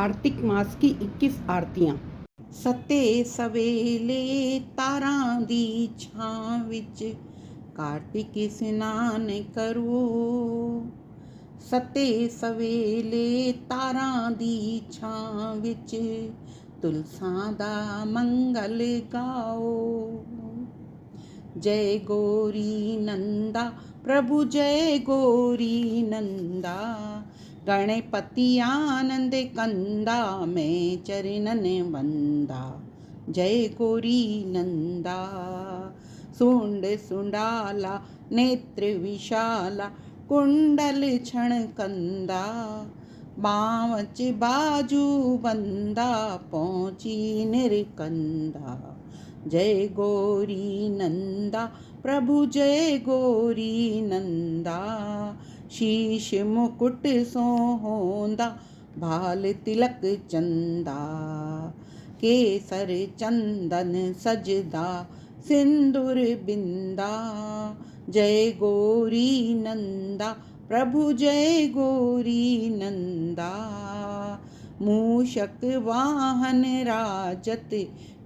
कार्तिक मास की 21 आरतियां। सते सवेले तारां दी छां विच कार्तिक स्नान करो। सते सवेले तारां दी छां विच तुलसां दा मंगल गाओ। जय गौरी नंदा प्रभु जय गौरी नंदा, गणपति आनंद कंदा मैं चरणन वंदा। जय गौरी नंदा सुंड सुंडाला नेत्र विशाला कुंडल क्षण कंदा, बावच बाजू बंदा पहुंची निरकंदा। जय गौरी नंदा प्रभु जय गौरी नंदा, शीश मुकुट सोहोंदा भाल तिलक चंदा, केसर चंदन सजदा सिंदूर बिंदा। जय गौरी नंदा प्रभु जय गौरी नंदा, मूषक वाहन राजत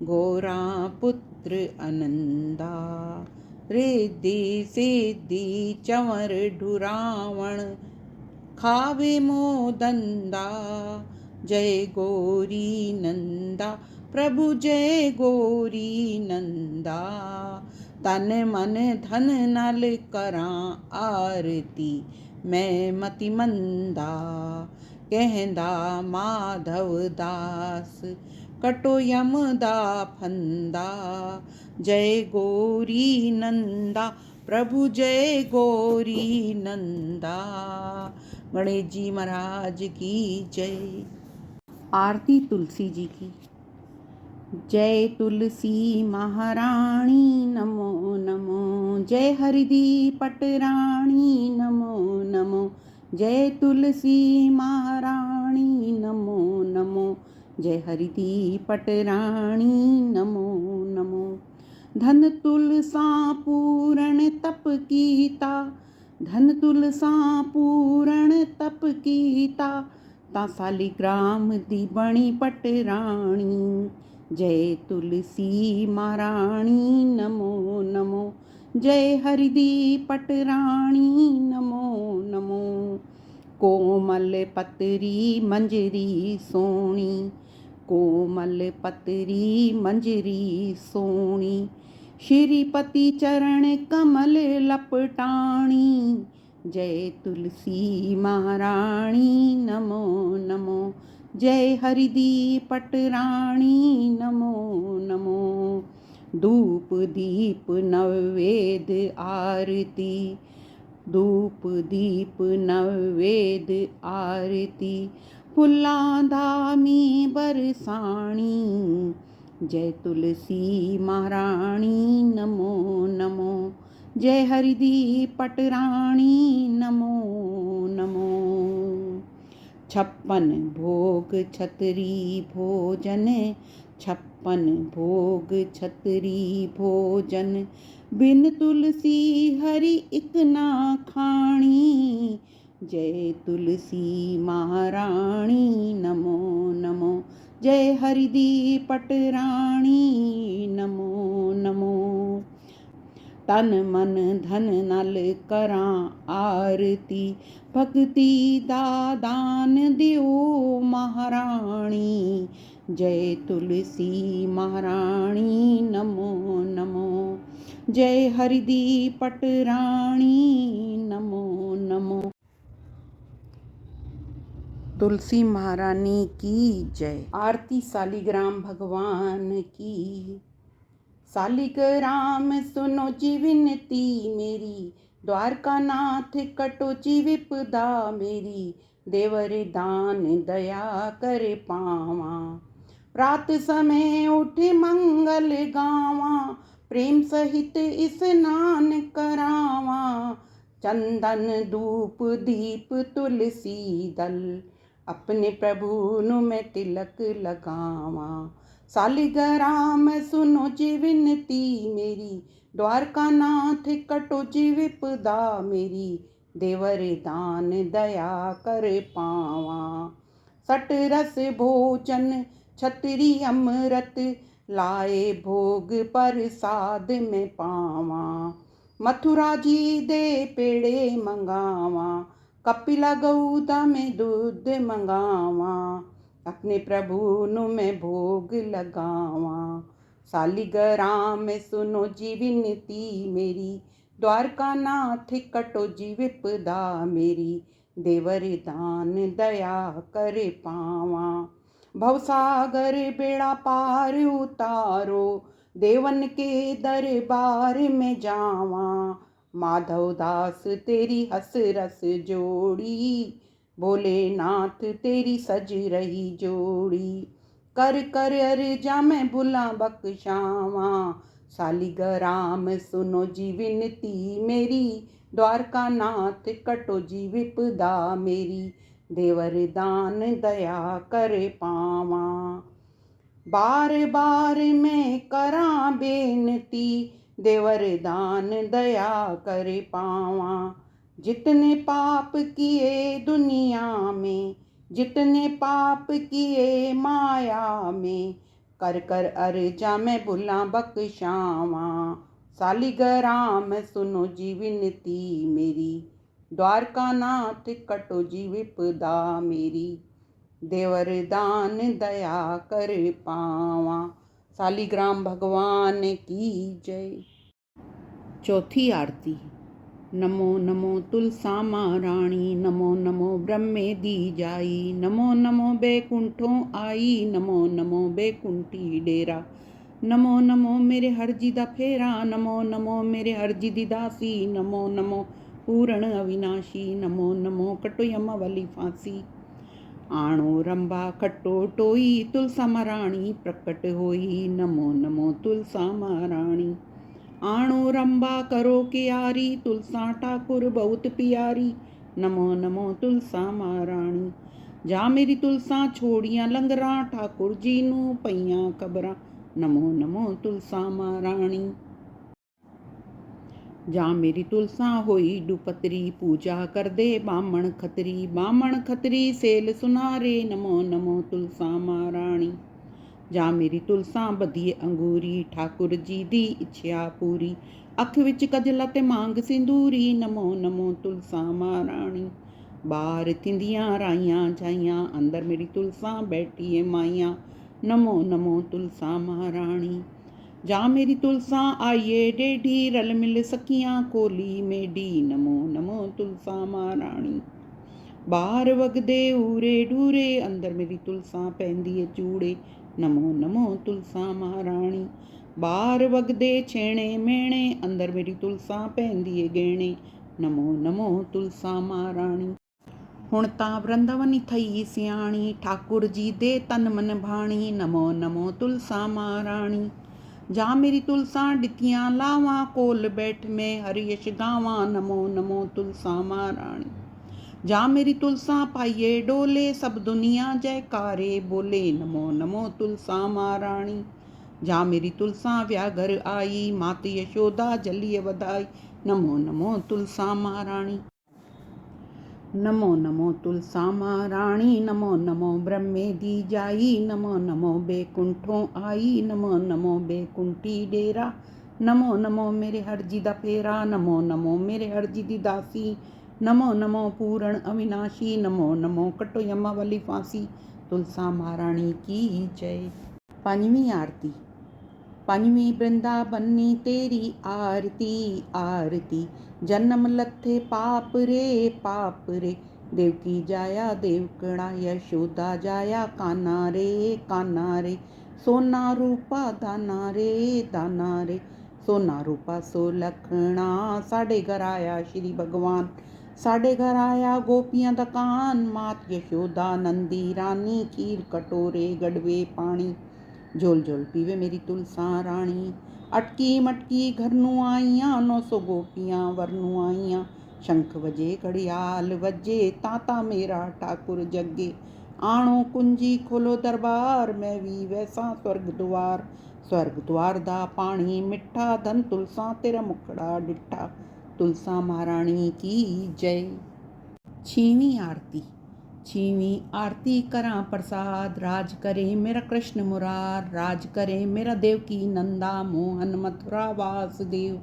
गौरा पुत्र अनंदा, रिद्धि सिद्धि चंवर ढुरावण खावे मोदंदा। जय गौरी नंदा प्रभु जय गौरी नंदा, तन मन धन नल करां आरती मैं मति मंदा। कहंदा माधव दास कटो यम दा फंदा। जय गौरी नंदा प्रभु जय गौरी नंदा। गणेश जी महाराज की जय। आरती तुलसी जी की। जय तुलसी महारानी नमो नमो, जय हरिदी पटरानी नमो नमो, जय तुलसी महारानी नमो नमो, जय हरिदी पटरानी नमो नमो। धन तुलसा पूरण तप कीता, धन तुलसा पूरण तप कीता, ता सालिग्राम दी बणी पटरानी। जय तुलसी महारानी नमो नमो, जय हरिदी पटरानी नमो नमो। कोमल पतरी मंजरी सोनी, कोमल पतरी मंजरी सोनी, श्रीपति चरण कमल लपटाणी। जय तुलसी महारानी नमो नमो, जय हरिदी पटरानी नमो नमो। धूप दीप नवेद आरती, धूप दीप नवेद आरती, फुल्लां धामी बरसाणी। जय तुलसी महारानी नमो नमो, जय हरिदी पटरानी नमो नमो। 56 भोग छतरी भोजन, 56 भोग छतरी भोजन, बिन तुलसी हरि इक ना खाणी। जय तुलसी महारानी नमो नमो, जय हरिदी पटरानी नमो नमो। तन मन धन नल करां आरती, भक्ति दा दान दियो महारानी। जय तुलसी महारानी नमो नमो, जय हरिदी पटरानी नमो नमो। तुलसी महारानी की जय। आरती सालिग्राम भगवान की। सालिग्राम सुनो जी विनती मेरी, द्वारका नाथ कटो जी विपदा मेरी। देवर दान दया कर पावा, रात समय उठ मंगल गावा। प्रेम सहित स्नान करावा, चंदन धूप दीप तुलसी दल, अपने प्रभु नु मैं तिलक लगावा। सालिग्राम सुनो जी विनती मेरी, द्वारका नाथ कटो जी विपदा मेरी। देवर दान दया कर पावा, सट रस भोजन छतरी अमृत, लाए भोग प्रसाद में पावा। मथुरा जी दे पेड़े मंगावा, कपिला गौदा में दूध मंगावा। अपने प्रभु नु मैं भोग लगावा। सालिग्राम में सुनो जी विनती मेरी, द्वारका नाथ कटो जी विपदा मेरी। देवर दान दया करे पावा, भवसागर बेड़ा पार उतारो, देवन के दरबार में जावा। माधव दास तेरी हंस रस जोड़ी, भोलेनाथ तेरी सज रही जोड़ी। कर कर अर्जा मैं भुला बख्शावा, सालिग्राम सुनो जी विनती मेरी, द्वारका नाथ कटो जी विपदा मेरी। देवर दान दया करे पावा, बार बार मैं करा बेनती, देवर दान दया करे पावा। जितने पाप किए दुनिया में, जितने पाप किए माया में, कर कर अर्जा मैं भुला बख्शावा। सालिग्राम सुनो जी विनती मेरी, द्वारका नाथ कटो जी विपदा मेरी। देवर दान दया कर पावा। सालिग्राम भगवान की जय। चौथी आरती। नमो नमो तुलसा महारानी, नमो नमो ब्रह्मे दी जाई, नमो नमो बैकुंठों आई, नमो नमो बैकुंठी डेरा। नमो नमो मेरे हरजी दा फेरा, नमो नमो मेरे हरजी दी दासी, नमो नमो पूर्ण अविनाशी, नमो नमो कटो यम वाली फांसी। आणो रंबा खट्टो टोई, तुलसा महारानी प्रकट होई, नमो नमो तुलसा महारानी। आणो रंबा करो कियारी, तुलसा ठाकुर बहुत प्यारी, नमो नमो तुलसा महारानी। जा मेरी तुलसा छोड़ियां लंगरा, ठाकुर जी नू पईयां खबरां, नमो नमो तुलसा महारानी। जा मेरी तुलसा होई डुपतरी, पूजा कर दे बामण खतरी, बामण खतरी सेल सुनारे, नमो नमो तुलसा महारानी। जा मेरी तुलसा बधिए अंगूरी, ठाकुर जी दी इच्छा पूरी, अख विच कजला ते मांग सिंदूरी, नमो नमो तुलसा महारानी। बाहर थिंदियां राइयां जाइयां, अंदर मेरी तुलसा बैठी है माइयां, नमो नमो तुलसा महारानी। जा मेरी तुलसा आइए डेढ़ी, रल मिल सकियां कोली मेडी, नमो नमो तुलसा महारानी। बाहर वगदे ऊरे डूरे, अंदर मेरी तुलसा पहनदी है चूड़े, नमो नमो तुलसा महारानी। बाहर वगदे छेणे मेणे, अंदर मेरी तुलसा पहनदी है गहणे, नमो नमो तुलसा महारानी। हुण तां वृंदावनी थई सियाणी, ठाकुर जी दे तन मन भाणी, नमो नमो तुलसा महारानी। जा मेरी तुलसा डितियां लावा, कोल बैठ में हरि यश गावा, नमो नमो तुलसा महारानी। जा मेरी तुलसा पाइये डोले, सब दुनिया जयकारे बोले, नमो नमो तुलसा महारानी। जा मेरी तुलसा व्याघर आई, मात यशोदा जलिय वधाई, नमो नमो तुलसा महारानी। नमो नमो तुलसा महारानी, नमो नमो ब्रह्मे दी जाई, नमो नमो बैकुंठों आई, नमो नमो बैकुंठी डेरा। नमो नमो मेरे हरजी दा फेरा, नमो नमो मेरे हरजी दी दासी, नमो नमो पूर्ण अविनाशी, नमो नमो कटो यमा वाली फांसी। तुलसा महारानी की जय। पंजवीं आरती। पंजवीं वृंदावनी तेरी आरती आरती, जन्म लथे पाप रे पाप रे, देवकी जाया देवकड़ा, यशोदा जाया काना रे काना रे। सोना रूपा दाना रे दाना रे, सोना रूपा सो लखना, साढ़े घर आया श्री भगवान, साढ़े घर आया गोपियां दा कान। मात यशोदा नंदी रानी, खीर कटोरे गड़वे पानी, झोल झोल पीवे मेरी तुलसा रानी। अटकी मटकी घर नू आईयां, 900 गोपियां वर नू आईयां। शंख वजे घड़ियाल वजे, ताता मेरा ठाकुर जगे। आणो कुंजी खोलो दरबार, मैं भी वैसा स्वर्ग द्वार। स्वर्ग द्वार दा पानी मिठा, धन तुलसा तेरा मुखड़ा डिठा। तुलसा महारानी की जय। छीवीं आरती। छीवीं आरती करां प्रसाद, राज करे मेरा कृष्ण मुरार, राज करे मेरा देवकी नंदा, मोहन मथुरा वासुदेव।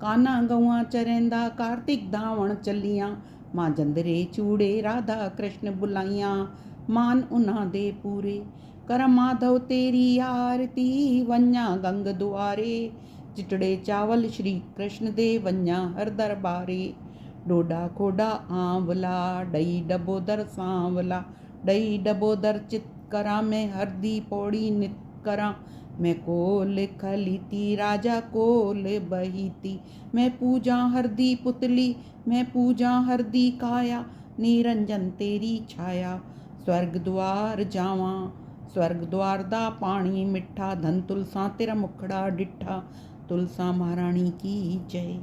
काना गौआं चरैंदा, कार्तिक धावण चलियां, मां जंदरे चूड़े राधा कृष्ण बुलाइयां, मान उन्हां दे पूरे। कर माधव तेरी आरती, वंजा गंग दुआरे, चिटड़े चावल श्री कृष्ण दे वंजा हर दरबारे। डोडा खोडा आंवला, डई डबोदर सांवला, डई डबोदर चित करा, मैं हरदी पौड़ी नित करा। मैं कोल खलीती राजा कोल बहीती, मैं पूजा हरदी पुतली, मैं पूजा हरदी काया, निरंजन तेरी छाया। स्वर्ग द्वार जावां, स्वर्ग द्वार दा पानी मिठा, धन तुलसा तेरा मुखड़ा डिठा। तुलसा महारानी की जय।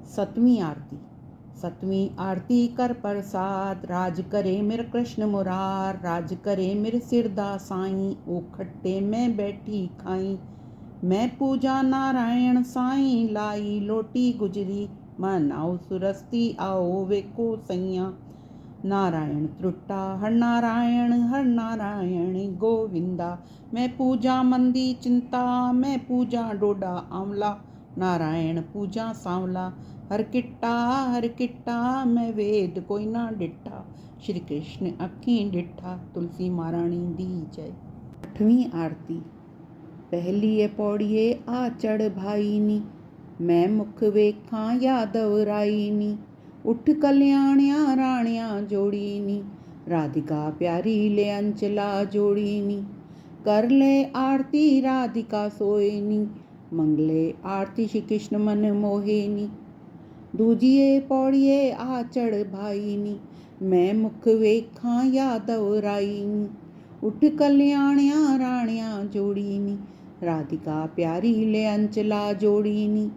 सतवीं आरती। सतवीं आरती कर प्रसाद, राज करे मेरे कृष्ण मुरार, राज करे मेरे सिरदा साईं, ओ खट्टे मैं बैठी खाई। मैं पूजा नारायण साईं, लाई लोटी गुजरी, मन आओ सुरस्ती आओ वेखो सैया। नारायण त्रुट्टा हर नारायण गोविंदा, मैं पूजा मंदी चिंता, मैं पूजा डोडा आंवला, नारायण पूजा सांवला। हर किट्टा मैं वेद कोई ना डिठा, श्री कृष्ण अखीं डिठा। तुलसी महारानी दी जय। आठवीं आरती। पहली पौड़िए आ चढ़ भाईनी, मैं मुख वेखां यादव राईनी, उठ कल्याणिया राणिया जोड़ीनी, राधिका प्यारी ले अंचला जोड़ीनी। कर ले आरती राधिका सोयनी, मंगले आरती श्री कृष्ण मन मोहेनी। दूजिए पौड़िए आ चढ़ भाईनी, मैं मुख वेखां यादव राईनी, उठ कल्याणिया राणिया जोड़ीनी, राधिका प्यारी ले अंचला जोड़ीनी।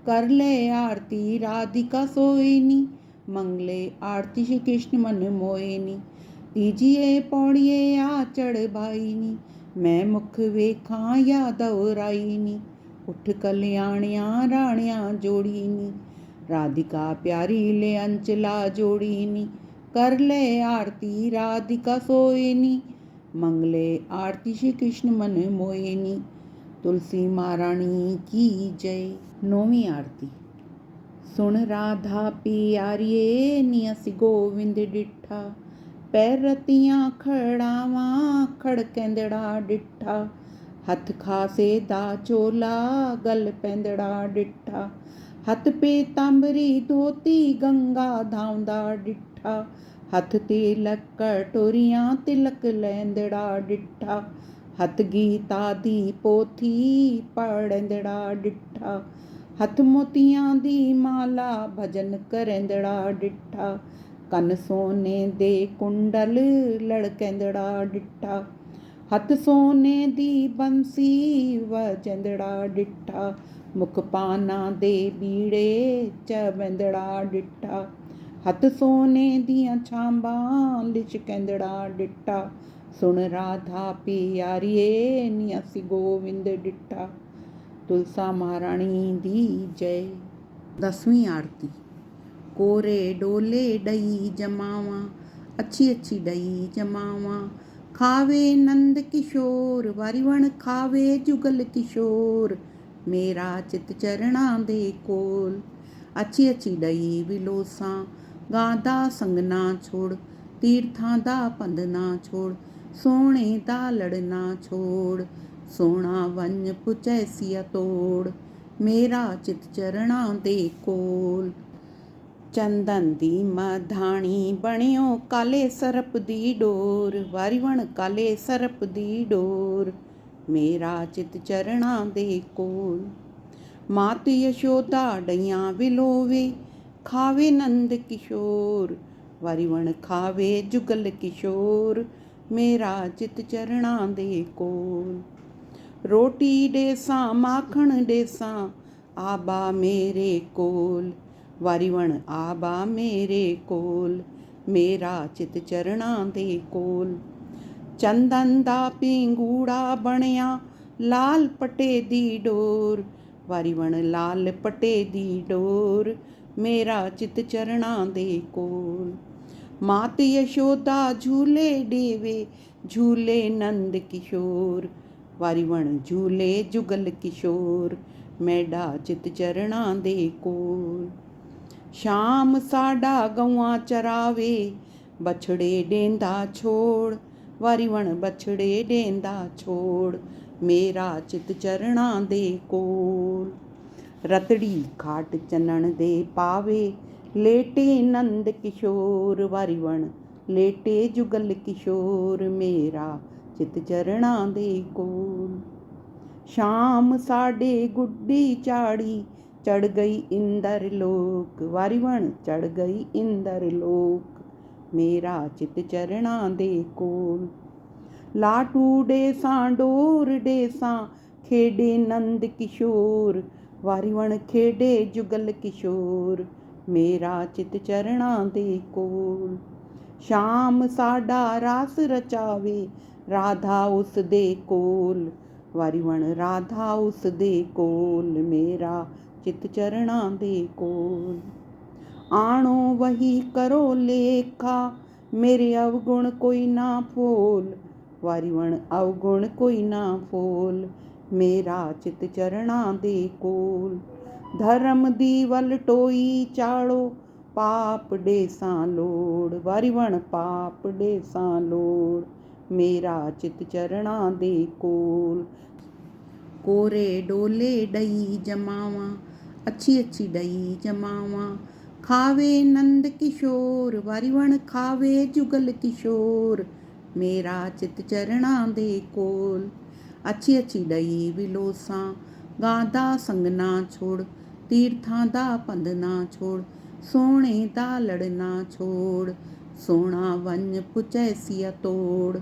कर ले आरती राधिका सोईनी, मंगले आरती श्री कृष्ण मन मोहिनी। तीजिए पौड़िए आ चढ़ भाईनी, मैं मुख वेखां यादव राईनी, उठ कल्याणिया राणिया जोड़ीनी, राधिका प्यारी ले अंचला जोड़ीनी। कर ले आरती राधिका सोयनी, मंगले आरती श्री कृष्ण मन मोहिनी। तुलसी महारानी की जय। नौवीं आरती। सुन राधा प्यारिये नियस गोविंद डिठा, पैर रतियां खड़ावा खड़केंदड़ा डिठा, हथ खासे दा चोला गल पैंदड़ा डिठा, हथ पीतांबरी धोती गंगा धावंदा डिठा, हथ तिलक कटोरियां तिलक लैंदड़ा डिठा, हथ गीता दी पोथी पढ़ंदड़ा डिठा, हथ मोतियां दी माला भजन करेंदड़ा डिठा, कन सोने दे कुंडल लड़केंदड़ा डिठा, हथ सोने दी बंसी वजेंदड़ा डिठा, मुख पाना दे बीड़े चवेंदड़ा डिठा, हथ सोने दियां छांबां लिशकेंदड़ा डिठा। सुन राधा प्यारिये नियसी गोविंद डिठा। तुलसा महारानी दी जय। 10वीं आरती। कोरे डोले डई जमावा, अच्छी अच्छी डई जमावा, खावे नंद किशोर, वारीवण खावे जुगल किशोर, मेरा चित चरणा दे कोल। अच्छी अच्छी डई विलोसा, गादा संग ना छोड़, तीर्थां दा पंध ना छोड़, सोने दा लड़ ना छोड़, सोना वन पुचैसिया तोड़, मेरा चित चरणा दे कोल। चंदन दी मधाणी बणियो काले सरप दी डोर, वारीवण काले सरप दी डोर, मेरा चित चरणा दे कोल। मात यशोदा डैयां विलोवे, खावे नंद किशोर, वारीवण खावे जुगल किशोर, मेरा चित चरणा दे कोल। रोटी डेसा माखण डेसा, आबा मेरे कोल, वारीवण आबा मेरे कोल, मेरा चित चरणा दे कोल। चंदन दा पिंगूड़ा बणिया लाल पटे दी डोर, वारीवण लाल पटे दी डोर, मेरा चित चरणा दे कोल। मात यशोदा झूले डेवे झूले नंद किशोर, ਵਾਰੀ ਵਣ ਝੂਲੇ ਜੁਗਲ ਕਿਸ਼ੋਰ, ਮੈਡਾ ਚਿਤ ਚਰਣਾ ਦੇ ਕੋਲ। ਸ਼ਾਮ ਸਾਡਾ ਗਊਆਂ ਚਰਾਵੇ ਬਛੜੇ ਡੇਂਦਾ ਛੋੜ, ਵਾਰੀ ਵਣ ਬਛੜੇ ਡੇਂਦਾ ਛੋੜ, ਮੇਰਾ ਚਿਤ ਚਰਣਾ ਦੇ ਕੋਲ। ਰਤੜੀ ਖਾਟ ਚੰਨਣ ਦੇ ਪਾਵੇ ਲੇਟੇ ਨੰਦ ਕਿਸ਼ੋਰ, ਵਾਰੀ ਵਣ ਲੇਟੇ ਜੁਗਲ ਕਿਸ਼ੋਰ, ਮੇਰਾ ਚਿਤ ਚਰਣਾ ਦੇ ਕੋਲ। ਸ਼ਾਮ ਸਾਡੇ ਗੁੱਡੀ ਚਾੜੀ ਚੜ ਗਈ ਇੰਦਰ ਲੋਕ, ਵਾਰੀ ਵਣ ਚੜ ਗਈ ਇੰਦਰ ਲੋਕ, ਮੇਰਾ ਚਿਤ ਚਰਣਾ ਦੇ ਕੋਲ। ਲਾਟੂ ਡੇਸਾਂ ਡੋਰ ਡੇਸਾਂ ਖੇਡੇ ਨੰਦ ਕਿਸ਼ੋਰ, ਵਾਰੀ ਵਣ ਖੇਡੇ ਜੁਗਲ ਕਿਸ਼ੋਰ, ਮੇਰਾ ਚਿਤ ਚਰਣਾ ਦੇ ਕੋਲ। ਸ਼ਾਮ ਸਾਡਾ ਰਾਸ ਰਚਾਵੇ ਰਾਧਾ ਉਸ ਦੇ ਕੋਲ, ਵਾਰੀ ਵਣ ਰਾਧਾ ਉਸ ਦੇ ਕੋਲ, ਮੇਰਾ ਚਿਤ ਚਰਣਾ ਦੇ ਕੋਲ। ਆਣੋ ਵਹੀ ਕਰੋ ਲੇਖਾ ਮੇਰੇ ਅਵਗੁਣ ਕੋਈ ਨਾ ਫੋਲ, ਵਾਰੀ ਵਣ ਅਵਗੁਣ ਕੋਈ ਨਾ ਫੋਲ, ਮੇਰਾ ਚਿਤ ਚਰਣਾ ਦੇ ਕੋਲ। ਧਰਮ ਦੀ ਵਲ ਟੋਈ ਚਾੜੋ ਪਾਪ ਡੇਸਾਂ ਲੋੜ, ਵਾਰੀ ਵਣ ਪਾਪ ਡੇਸਾਂ ਲੋੜ, ਮੇਰਾ ਚਿਤ ਚਰਣਾ ਦੇ ਕੋਲ। ਕੋਰੇ ਡੋਲੇ ਡਈ ਜਮਾਵਾਂ ਅੱਛੀ ਅੱਛੀ ਡਈ ਜਮਾਵਾਂ, ਖਾਵੇ ਨੰਦ ਕਿਸ਼ੋਰ, ਵਾਰੀ ਵਣ ਖਾਵੇ ਜੁਗਲ ਕਿਸ਼ੋਰ, ਮੇਰਾ ਚਿਤ ਚਰਣਾ ਦੇ ਕੋਲ। ਅੱਛੀ ਅੱਛੀ ਡਈ ਵਿਲੋਸਾਂ ਗਾਂ ਦਾ ਸੰਗ ਨਾ ਛੋੜ, ਤੀਰਥਾਂ ਦਾ ਪੰਧ ਨਾ ਛੋੜ, ਸੋਹਣੇ ਦਾ ਲੜਨਾ ਛੋੜ, ਸੋਹਣਾ ਵੰਜ ਪੁਚੈਸੀਆ ਤੋੜ,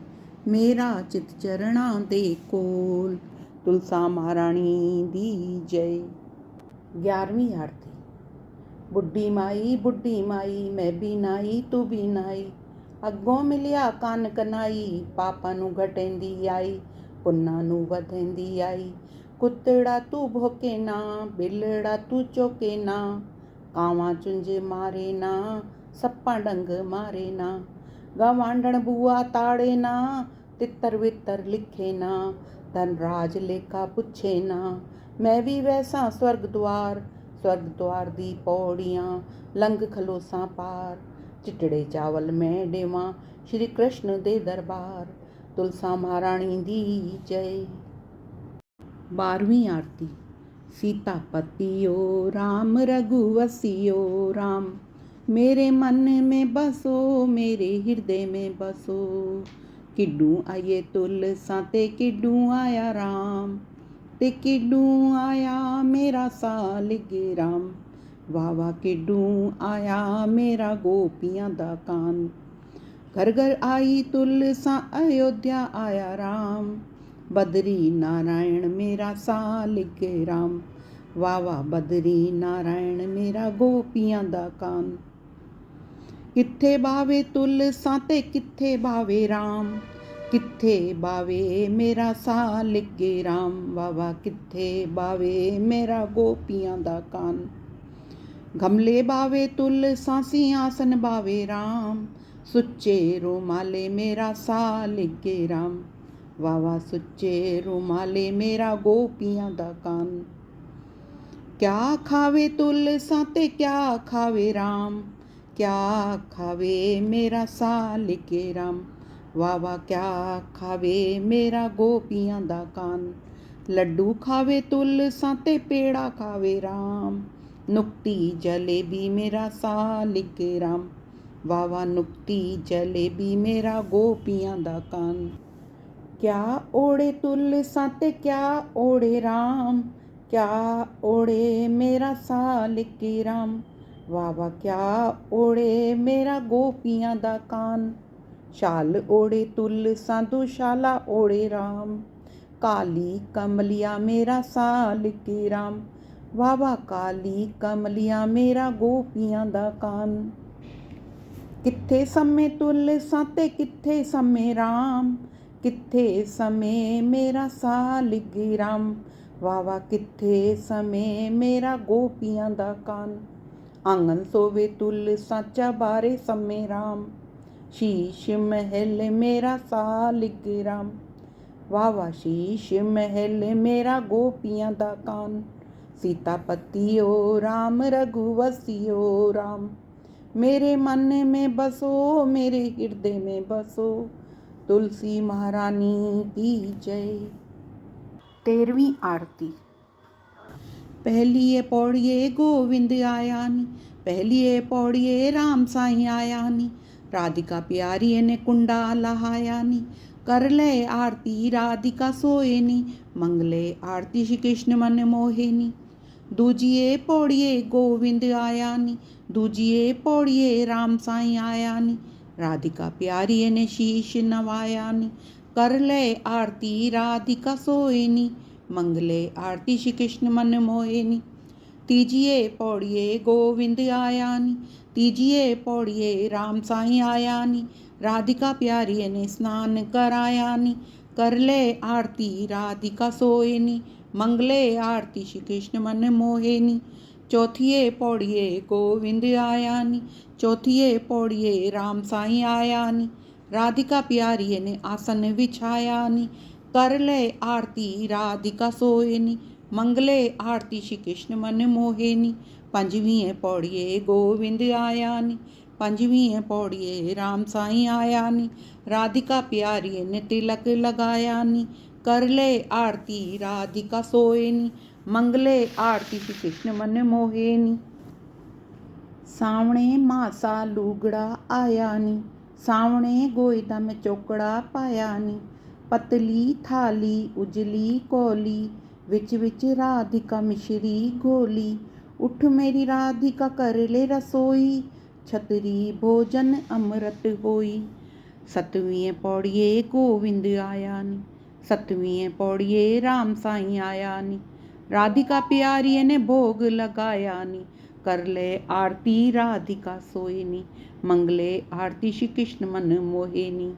ਮੇਰਾ ਚਿਤ ਚਰਣਾ ਦੇ ਕੋਲ। ਤੁਲਸਾ ਮਹਾਰਾਣੀ ਦੀ ਜੈ। 11ਵੀਂ ਆਰਤੀ। ਬੁੱਢੀ ਮਾਈ ਮੈਂ ਵੀ ਨਾਈ ਤੂੰ ਵੀ ਨਾਈ, ਅੱਗੋਂ ਮਿਲਿਆ ਕੰਨ ਕਨਾਈ, ਪਾਪਾਂ ਨੂੰ ਘਟੇਂਦੀ ਆਈ ਪੁੰਨਾਂ ਨੂੰ ਵਧੇਂਦੀ ਆਈ। ਕੁੱਤੜਾ ਤੂੰ ਭੋਕੇ ਨਾ ਬਿਲੜਾ ਤੂੰ ਚੋਕੇ ਨਾ, ਕਾਵਾਂ ਚੁੰਝ ਮਾਰੇ ਨਾ ਸੱਪਾਂ ਡੰਗ ਮਾਰੇ ਨਾ, ਗਵਾਂਢਣ ਬੂਆ ਤਾੜੇ ਨਾ ਤਿੱਤਰ ਵਿਤਰ ਲਿਖੇ ਨਾ, ਧਨ ਰਾਜ ਲੇਖਾ ਪੁੱਛੇ ਨਾ। ਮੈਂ ਵੀ ਵੈਸਾ ਸਵਰਗ ਦੁਆਰ ਦੀ ਪੌੜੀਆਂ ਲੰਘ ਖਲੋਸਾਂ ਪਾਰ, ਚਿੱਟੜੇ ਚਾਵਲ ਮੈਂ ਦੇਵਾਂ ਸ਼੍ਰੀ ਕ੍ਰਿਸ਼ਨ ਦੇ ਦਰਬਾਰ। ਤੁਲਸਾ ਮਹਾਰਾਣੀ ਦੀ ਜੈ। 12ਵੀਂ ਆਰਤੀ। सीतापतियो राम रघुवसियो राम, मेरे मन में बसो मेरे हृदय में बसो। किड्डू आइए तुलसा ते किड्डू आया राम, ते किड्डू आया मेरा सालिग राम, वाह वाह किड्डू आया मेरा गोपियां दा कान। घर घर आई तुलसा अयोध्या आया राम, बदरी नारायण मेरा सालिग राम, वाह वाह बदरी नारायण मेरा गोपियां दा कान। किथे बावे तुलसा ते किथे बावे राम, किथे बावे मेरा सालिग राम, वाह वाह किथे बावे मेरा गोपियां दा कान। गमले बावे तुलसा सिंहासन बावे राम, सुच्चे रुमाले मेरा सालिग राम, वाह वाह सुच्चे रुमाले मेरा गोपियां दा कान। क्या खावे तुलसा ते क्या खावे राम, क्या खावे मेरा सालिग राम, वाह वाह क्या खावे मेरा गोपियां दा कान। लड्डू खावे तुलसा ते पेड़ा खावे राम, नुक्ती जलेबी मेरा सालिग राम, वाह वाह नुक्ती जलेबी मेरा गोपियां दा कान। क्या ओढ़े तुलसा ते क्या ओढ़े राम, क्या ओढ़े मेरा सालिग राम, वाह वाह क्या ओढ़े मेरा गोपियां दा कान। शाल ओढ़े तुलसा दुशाला ओढ़े राम, काली कमलिया मेरा सालिग राम, वाह वाह काली कमलिया मेरा गोपियां दा कान। किथे समय तुलसा ते किथे समय राम, किथे समय मेरा सालिग राम, वाह वाह किथे समय मेरा गोपियां दा कान। आंगन सोवे तुलसा चबारे समय राम, शीश महल मेरा सालिग्राम। वाह वाह शीश महल मेरा गोपियां दा कान। सीतापति ओ राम रघुवंशी ओ राम। मेरे मन में बसो मेरे हृदय में बसो। तुलसी महारानी की जय। 13वीं आरती। पहलिए पौड़िए गोविंद आया नी। पहलिए पौड़िए राम साईं आया नी। राधिका प्यारी ने कुंडा लहाया नी। कर ले आरती राधिका सोए नी। मंगले आरती श्री कृष्ण मन मोहे नी। दूजिए पौड़िए गोविंद आया नी। दूजिए पौड़िए राम साईं आया नी। राधिका प्यारी ने शीश नवाया नी। कर ले आरती राधिका सोए नी। मंगले आरती श्री कृष्ण मन मोहे नी। तीजिए पौड़िए गोविंद आया नी। तीजिए पौड़िए राम साईं आया नी। राधिका प्यारी ने स्नान कराया नी। कर ले आरती राधिका सोए नी। मंगले आरती श्री कृष्ण मन मोहे नी। चौथिए पौड़िए गोविंद आया नी। चौथिए पौड़िए राम साईं आया नी। राधिका प्यारी ने आसन बिछाया नी। कर ले आरती राधिका सोए नी। मंगले आरती श्री कृष्ण मन मोहे नी। पंजवीं पौड़िए गोविंद आया नी। पंजवीं पौड़िए राम साईं आया नी। राधिका प्यारी ने तिलक लगाया नी। कर ले आरती राधिका सोए नी। मंगले आरती श्री कृष्ण मन मोहे नी। सावणे मासा लूगड़ा आया नी। सावणे गोयदा में चौकड़ा पाया नी। पतली थाली उजली कोली। विच विच राधिका मिश्री घोली। उठ मेरी राधिका कर ले रसोई। छतरी भोजन अमृत होई। सतवीं पौड़िए गोविंद आया नी। सतवीं पौड़िए राम साईं आया नी। राधिका प्यारी ने भोग लगाया नी। कर ले आरती राधिका सोए नी। मंगले आरती श्री कृष्ण मन मोहे नी।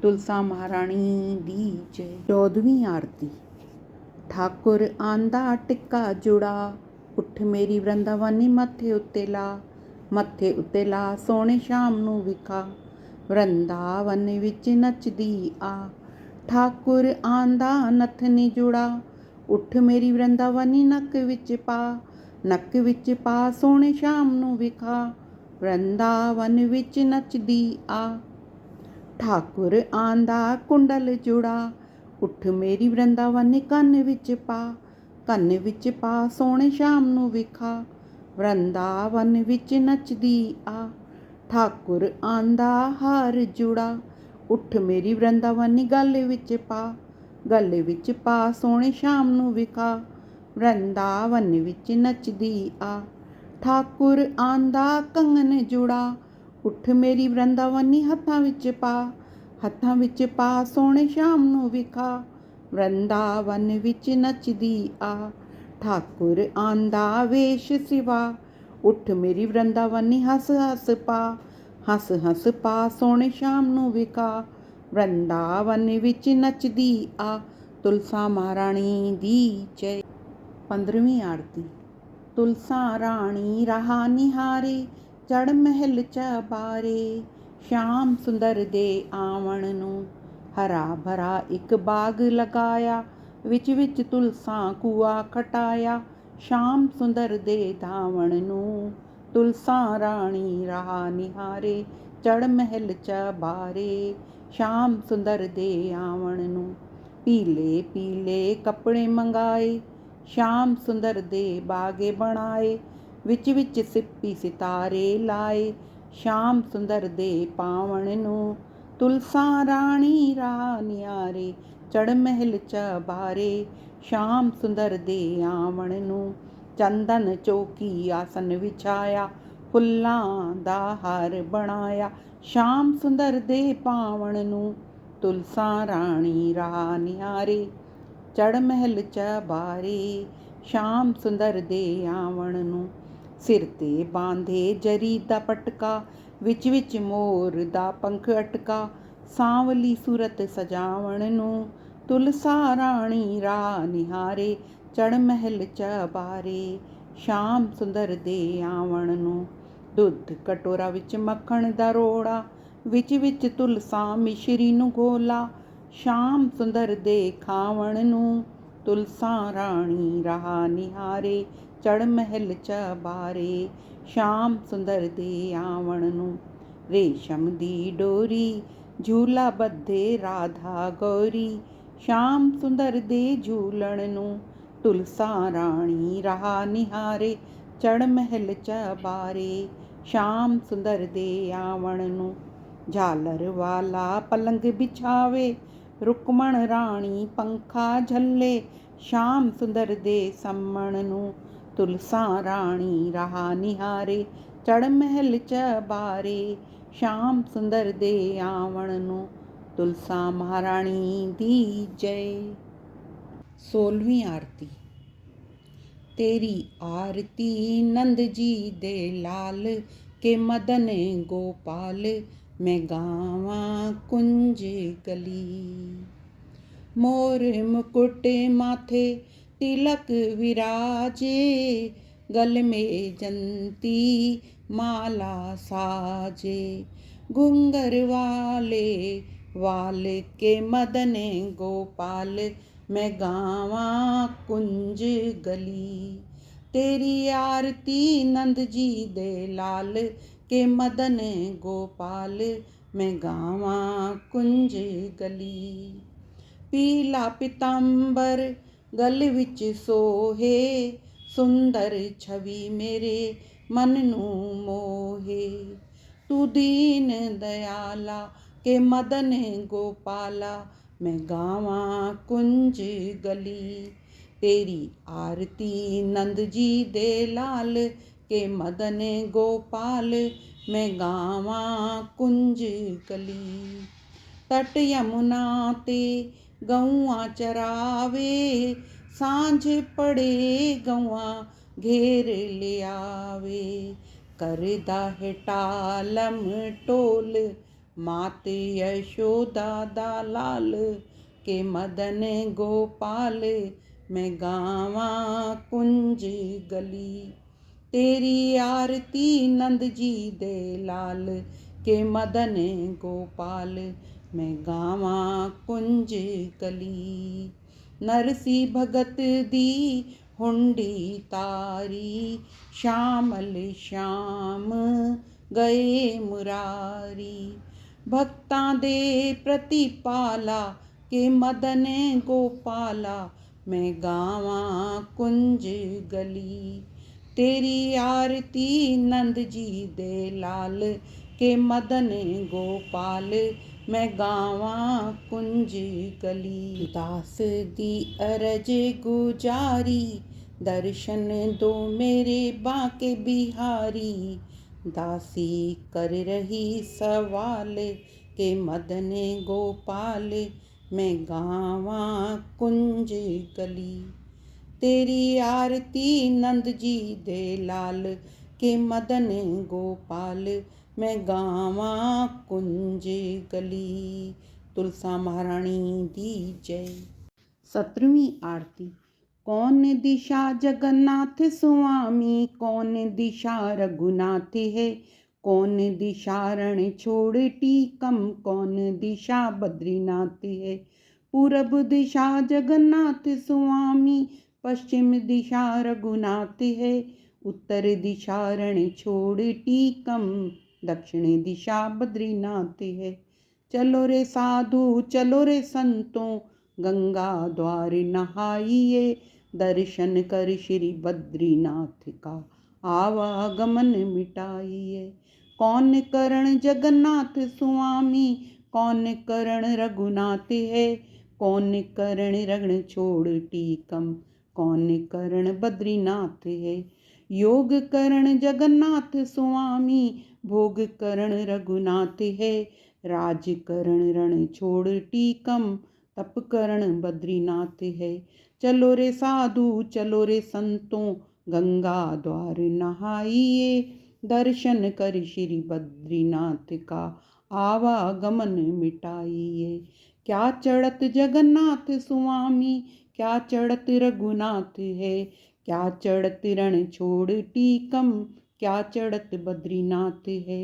तुलसा महारानी दी जय। 14वीं आरती। ठाकुर आंदा टिक्का जुड़ा। उठ मेरी वृंदावनी मत्थे उत्ते ला। मत्थे उत्ते ला सोने शाम नूं विखा। वृंदावन विच नचदी आ। ठाकुर आंदा नथनी जुड़ा। उठ मेरी वृंदावनी नक विच पा। नक विच पा सोने शाम नूं विखा। वृंदावन विच नचदी आ। ठाकुर आंदा कुंडल जुड़ा। उठ मेरी वृंदावनी ਕੰਨ ਵਿੱਚ ਪਾ। ਕੰਨ ਵਿੱਚ ਪਾ ਸੋਹਣੇ ਸ਼ਾਮ ਨੂੰ ਵਿਖਾ। ਵਰਿੰਦਾਵਨ ਵਿੱਚ ਨੱਚਦੀ ਆ। ਠਾਕੁਰ ਆਂਦਾ ਹਾਰ ਜੁੜਾ। ਉੱਠ ਮੇਰੀ ਵਰਿੰਦਾਵਨੀ ਗਲ ਵਿੱਚ ਪਾ। ਗਲ ਵਿੱਚ ਪਾ ਸੋਹਣੇ ਸ਼ਾਮ ਨੂੰ ਵਿਖਾ। ਵਰਿੰਦਾਵਨ ਵਿੱਚ ਨੱਚਦੀ ਆ। ਠਾਕੁਰ ਆਂਦਾ ਕੰਗਨ ਜੁੜਾ। ਉੱਠ ਮੇਰੀ ਵਰਿੰਦਾਵਨੀ ਹੱਥਾਂ ਵਿੱਚ ਪਾ। ਹੱਥਾਂ ਵਿੱਚ ਪਾ ਸੋਹਣੇ ਸ਼ਾਮ ਨੂੰ ਵਿਖਾ। ਵਰਿੰਦਾਵਨ ਵਿੱਚ ਨੱਚਦੀ ਆ। ਠਾਕੁਰ ਆਂਦਾ ਵੇਸ਼ ਸਿਵਾ। ਉੱਠ ਮੇਰੀ ਵਰਿੰਦਾਵਨੀ ਹੱਸ ਹੱਸ ਪਾ। ਹੱਸ ਹੱਸ ਪਾ ਸੋਹਣੇ ਸ਼ਾਮ ਨੂੰ ਵਿਖਾ। ਵਰਿੰਦਾਵਨ ਵਿੱਚ ਨੱਚਦੀ ਆ। ਤੁਲਸਾ ਮਹਾਰਾਣੀ ਦੀ ਜੈ। 15ਵੀਂ ਆਰਤੀ। ਤੁਲਸਾ ਰਾਣੀ ਰਹਾ ਨਿਹਾਰੇ। ਚੜ ਮਹਿਲ ਚਬਾਰੇ। ਸ਼ਾਮ ਸੁੰਦਰ ਦੇ ਆਵਣ ਨੂੰ ਹਰਾ ਭਰਾ ਇੱਕ ਬਾਗ ਲਗਾਇਆ। ਵਿੱਚ ਵਿੱਚ ਤੁਲਸਾ ਕੂਆ ਖਟਾਇਆ। ਸ਼ਾਮ ਸੁੰਦਰ ਦੇ ਧਾਵਣ ਨੂੰ ਤੁਲਸਾ ਰਾਣੀ ਰਹਾ ਨਿਹਾਰੇ। ਚੜ ਮਹਿਲ ਚਬਾਰੇ। ਸ਼ਾਮ ਸੁੰਦਰ ਦੇ ਆਵਣ ਨੂੰ ਪੀਲੇ ਪੀਲੇ ਕੱਪੜੇ ਮੰਗਾਏ। ਸ਼ਾਮ ਸੁੰਦਰ ਦੇ ਬਾਗੇ ਬਣਾਏ। ਵਿੱਚ ਵਿੱਚ ਸਿੱਪੀ ਸਿਤਾਰੇ ਲਾਏ। ਸ਼ਾਮ ਸੁੰਦਰ ਦੇ ਪਾਵਣ ਨੂੰ ਤੁਲਸਾ ਰਾਣੀ ਰਹਾ ਨਿਹਾਰੇ। ਚੜ ਮਹਿਲ ਚਬਾਰੇ। ਸ਼ਾਮ ਸੁੰਦਰ ਦੇ ਆਵਣ ਨੂੰ ਚੰਦਨ ਚੌਕੀ ਆਸਨ ਵਿਛਾਇਆ। ਫੁੱਲਾਂ ਦਾ ਹਾਰ ਬਣਾਇਆ। ਸ਼ਾਮ ਸੁੰਦਰ ਦੇ ਪਾਵਣ ਨੂੰ ਤੁਲਸਾ ਰਾਣੀ ਰਹਾ ਨਿਹਾਰੇ। ਚੜ ਮਹਿਲ ਚਬਾਰੇ। ਸ਼ਾਮ ਸੁੰਦਰ ਦੇ ਆਵਣ ਨੂੰ ਸਿਰ ਤੇ ਬਾਂਧੇ ਜਰੀ ਦਾ ਪਟਕਾ। ਵਿੱਚ ਵਿੱਚ ਮੋਰ ਦਾ ਪੰਖ ਅਟਕਾ। ਸਾਂਵਲੀ ਸੂਰਤ ਸਜਾਵਣ ਨੂੰ ਤੁਲਸਾ ਰਾਣੀ ਰਹਾ ਨਿਹਾਰੇ। ਚੜ ਮਹਿਲ ਚਬਾਰੇ। ਸ਼ਾਮ ਸੁੰਦਰ ਦੇ ਆਵਣ ਨੂੰ ਦੁੱਧ ਕਟੋਰਾ ਵਿੱਚ ਮੱਖਣ ਦਾ ਰੋੜਾ, ਵਿੱਚ ਤੁਲਸਾਂ ਮਿਸ਼ਰੀ ਨੂੰ ਘੋਲਾ। ਸ਼ਾਮ ਸੁੰਦਰ ਦੇ ਖਾਵਣ ਨੂੰ, ਤੁਲਸਾਂ ਰਾਣੀ ਰਹਾ ਨਿਹਾਰੇ, ਚੜ੍ਹ ਮਹਿਲ ਚਬਾਰੇ। ਸ਼ਾਮ ਸੁੰਦਰ ਦੇ ਆਵਣ ਨੂੰ, ਰੇਸ਼ਮ ਦੀ ਡੋਰੀ ਝੂਲਾ ਬੱਧੇ ਰਾਧਾ ਗੌਰੀ। ਸ਼ਾਮ ਸੁੰਦਰ ਦੇ ਝੂਲਣ ਨੂੰ, ਤੁਲਸਾਂ ਰਾਣੀ ਰਹਾ ਨਿਹਾਰੇ, ਚੜ੍ਹ ਮਹਿਲ ਚਬਾਰੇ। ਸ਼ਾਮ ਸੁੰਦਰ ਦੇ ਆਵਣ ਨੂੰ, ਝਾਲਰ ਵਾਲਾ ਪਲੰਗ ਬਿਛਾਵੇ, ਰੁਕਮਣ ਰਾਣੀ ਪੰਖਾ ਝੱਲੇ। ਸ਼ਾਮ ਸੁੰਦਰ ਦੇ ਸੰਮਣ ਨੂੰ, ਤੁਲਸਾਂ ਰਾਣੀ ਰਹਾ ਨਿਹਾਰੇ, ਚੜ੍ਹ ਮਹਿਲ ਚਬਾਰੇ। ਸ਼ਾਮ ਸੁੰਦਰ ਦੇ ਆਵਣ ਨੂੰ, ਤੁਲਸਾਂ ਮਹਾਰਾਣੀ ਦੀ ਜੈ। 16ਵੀਂ ਆਰਤੀ। तेरी आरती नंद जी दे लाल के मदन गोपाल, मैं गावा कुंज गली। मोर मुकुट माथे तिलक विराजे, गल में जंती माला साजे। घुंगर वाले वाल के मदन गोपाल, मैं गावा कुंज गली। तेरी आरती नंद जी दे लाल के मदन गोपाल, मैं गावा कुंज गली। पीला पितांबर गल विच सोहे, सुंदर छवि मेरे मन नू मोहे। तू दीन दयाला के मदन गोपाला, मैं गावा कुंज गली। तेरी आरती नंद जी दे लाल के मदन गोपाल, मैं गावा कुंज गली। तट यमुना ते गौआं चरावे, सांझ पड़े गौआं घेर लियावे। करदा है टालम टोल, मात यशोदा दा लाल के मदन गोपाल, मैं गावा कुंज गली। तेरी आरती नंद जी दे लाल के मदन गोपाल, मैं गावा कुंज गली। नरसी भगत दी हुंडी तारी, श्यामल श्याम गए मुरारी। भक्तां दे प्रतिपाला के मदन गोपाला, मैं गावा कुंज गली। तेरी आरती नंद जी दे लाल के मदन गोपाल, मैं गावा कुंज गली। दास दी अरज गुजारी, दर्शन दो मेरे बांके बिहारी। दासी कर रही सवाल के मदन गोपाल, मैं गावा कुंज गली। तेरी आरती नंद जी दे लाल के मदन गोपाल, मैं गावा कुंज गली। तुलसा महारानी दी जय। 17वीं आरती। कौन दिशा जगन्नाथ स्वामी, कौन दिशा रघुनाथ है। कौन दिशा रण छोड़ टीकम, कौन दिशा बद्रीनाथ है। पूरब दिशा जगन्नाथ स्वामी, पश्चिम दिशा रघुनाथ है। उत्तर दिशा रण छोड़ टीकम, दक्षिण दिशा बद्रीनाथ है। चलो रे साधु चलो रे संतों, गंगा द्वार नहाइए। दर्शन कर श्री बद्रीनाथ का आवागमन मिटाइए। कौन करण जगन्नाथ स्वामी, कौन करण रघुनाथ है। कौन करण रण छोड़ टीकम, कौन करण बद्रीनाथ है। योग करण जगन्नाथ स्वामी, भोग करण रघुनाथ है। राज करण रण छोड़ टीकम, तप करण बद्रीनाथ है। चलो रे साधु चलो रे संतों, गंगा द्वार नहाइए। दर्शन कर श्री बद्रीनाथ का आवागमन मिटाइए। क्या चढ़त जगन्नाथ स्वामी, क्या चढ़त रघुनाथ है। क्या चढ़त रण छोड़ टीकम, क्या चढ़त बद्रीनाथ है।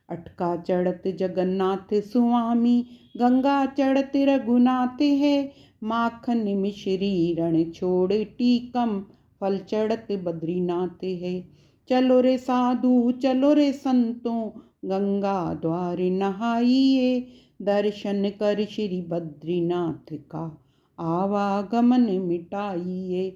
अटका चढ़त जगन्नाथ स्वामी, गंगा चढ़त रघुनाथ है। माखन मिश्री रण छोड़ टीकम, फल चढ़त बद्रीनाथ है। चलो रे साधु चलो रे संतों, गंगा द्वार नहाइए। दर्शन कर श्री बद्रीनाथ का, आवागमन मिटाइए।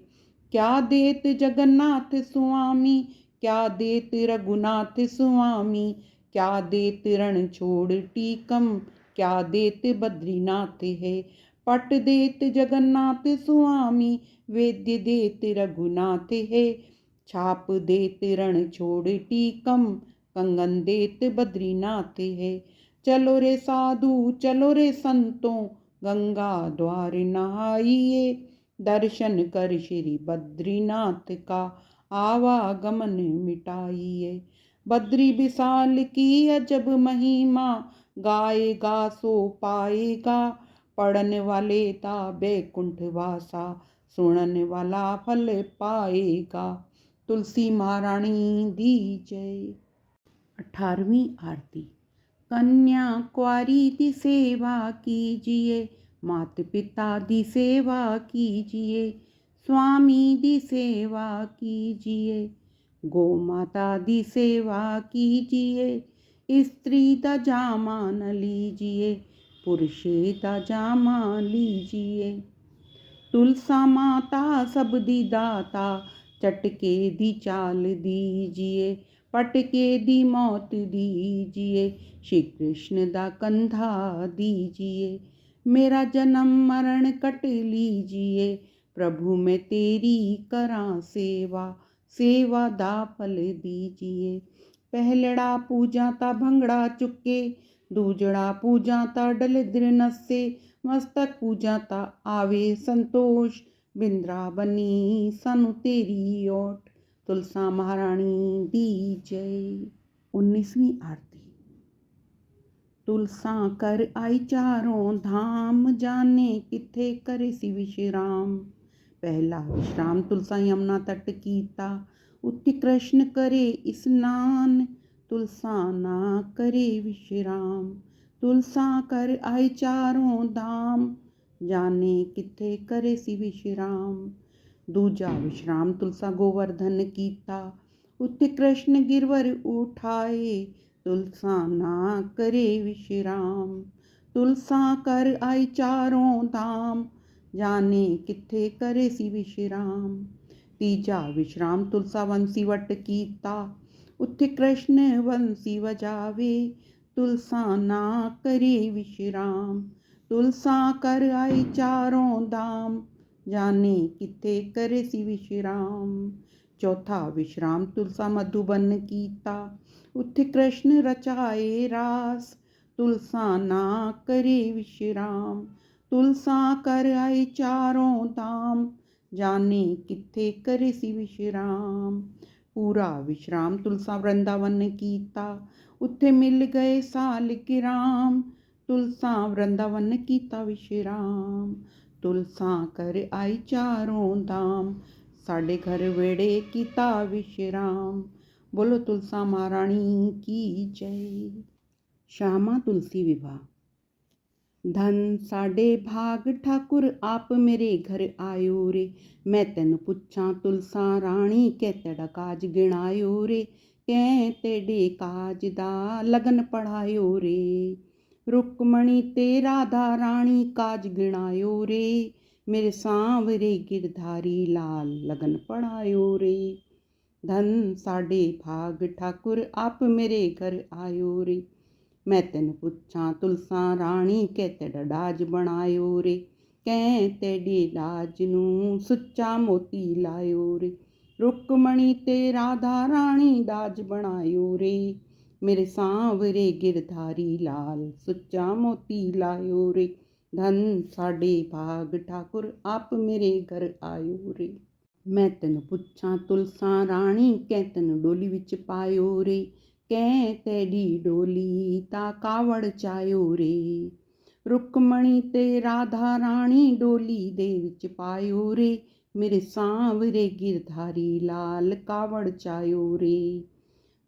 क्या देत जगन्नाथ स्वामी, क्या देत रघुनाथ स्वामी, क्या देत रण छोड़ टीकम, क्या देत बद्रीनाथ है। पट देत जगन्नाथ स्वामी, वेद्य देत रघुनाथ है। छाप देत रण छोड़ टीकम, कंगन देत बद्रीनाथ है। चलो रे साधु चलो रे संतों, गंगा द्वार नहाइए। दर्शन कर श्री बद्रीनाथ का, आवागमन मिटाइए। बद्री विशाल की अजब महिमा, गाएगा सो पाएगा। पढ़ने वाले ता बैकुंठ वासा, सुनने वाला फल पाएगा। तुलसी महारानी दी जय। 18वीं आरती। कन्या कुंवारी दी सेवा कीजिए, मात पिता दी सेवा कीजिए। स्वामी दी सेवा कीजिए, गौ माता दी सेवा कीजिए। स्त्री दा जामा न लीजिए, पुरुषे दा जामा लीजिए। तुलसा माता सब दी दाता, चटके दी चाल दीजिए। पटके दी मौत दीजिए, श्री कृष्ण दा कंधा दीजिए। मेरा जन्म मरण कट लीजिए, प्रभु मैं तेरी करां सेवा। सेवा दा फल दीजिए। पहलड़ा पूजा ता भंगड़ा चुके, दूजड़ा पूजा ता डलिद्र नसे। मस्तक पूजा ता आवे संतोष, बिंद्रावनी सानू तेरी ओट। तुलसा महारानी दी जय। 19वीं आरती। तुलसा कर आई चारों धाम, जाने किथे करे सी विश्राम। पहला विश्राम तुलसा यमुना तट कीता, उत्ति कृष्ण करे स्नान। तुलसा ना करे विश्राम, तुलसा कर आई चारों धाम, जाने किथे करे सी विश्राम। दूजा विश्राम तुलसा गोवर्धन कीता, उत्ति कृष्ण गिरवर उठाए। तुलसा ना करे विश्राम, तुलसा कर आई चारों धाम, जाने किथे करे सी विश्राम। तीजा विश्राम तुलसा वंशी वट कीता, उत्थे कृष्ण वंशी वजावे। तुलसा ना करे विश्राम, तुलसा कर आई चारों धाम, जाने किथे करे सी विश्राम। चौथा विश्राम तुलसा मधुबन कीता, उत्थे कृष्ण रचाए रास। तुलसा ना करे विश्राम, तुलसा कर आई चारों धाम, जाने किथे करे सी विश्राम। पूरा विश्राम तुलसा वृंदावन कीता, उत्थे मिल गए सालिक राम। तुलसा वृंदावन कीता विश्राम, तुलसा कर आई चारों धाम, साडे घर वेड़े कीता विश्राम। बोलो तुलसा महारानी की जय। श्यामा तुलसी विवाह। धन साडे भाग ठाकुर आप मेरे घर आयो रे। मैं तेन पुछां तुलसा राणी, कै तेरा काज गिणायो रे। कै तेरे काज दा लगन पढ़ायो रे। रुक्मणी ते राधा राणी काज गिणायो रे। मेरे सांवरे गिरधारी लाल लगन पढ़ायो रे। धन साडे भाग ठाकुर आप मेरे घर आयो रे। मैं तेन पुछां तुलसा राणी, कै तेरा डाज बनायो रे। कै तेरे डाज नूं सुच्चा मोती लायो रे। रुक्मणी ते राधा राणी डाज बनायो रे। मेरे सांवरे गिरधारी लाल सुच्चा मोती लायो रे। धन साडे भाग ठाकुर आप मेरे घर आयो रे। मैं तेन पुछां तुलसा राणी, कै तेन डोली विच पायो रे। कै तेरी डोली ता कावड़ चायो रे। रुक्मणी ते राधा राणी डोली दे विच पायो रे। मेरे सांवरे गिरधारी लाल कावड़ चायो रे।